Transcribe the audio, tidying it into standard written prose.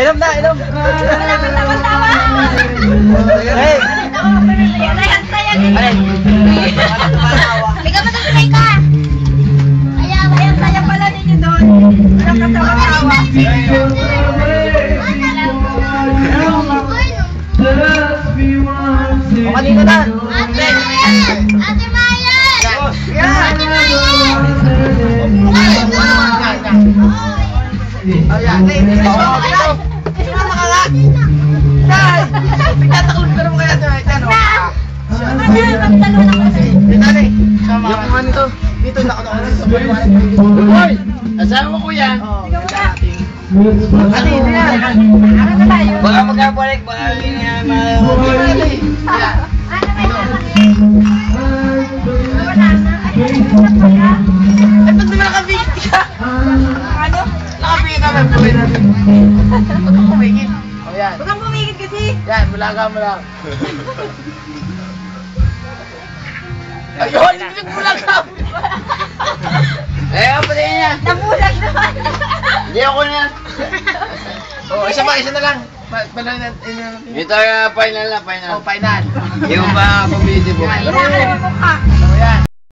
Inom na, inom. Hey. Bigyan mo sa ka. Ayaw pala ninyo doon. Walang katawa-tawa. O kanina na. Ate Mayan! Ate Mayan! Ate Mayan! Ayan. Sino makala? Dahil! Pagtatakot ka naman kaya ito. Magtalo na kasi. Yung mga nito. Dito nakataon sa buwan. Hoy! Asawa ko yan. Ate, hindi yan. Ano na tayo? Baka magkabalik, baka hindi nga Ano na wala na? Ay, Ay, ba't naman nakabigit ka? ano? Nakabigit ka, may buhay natin. Huwag kang pumigit. O yan. Huwag kang pumigit kasi. Yan, bulaga mo lang. Ayun, hindi bulaga mo. Eh, apa din niya? Nabulag naman. Hindi ako na. O, isa na lang. Ito final na, final. O, final. Yung ba, pabili po. Kailangan mo mukha. O, yan.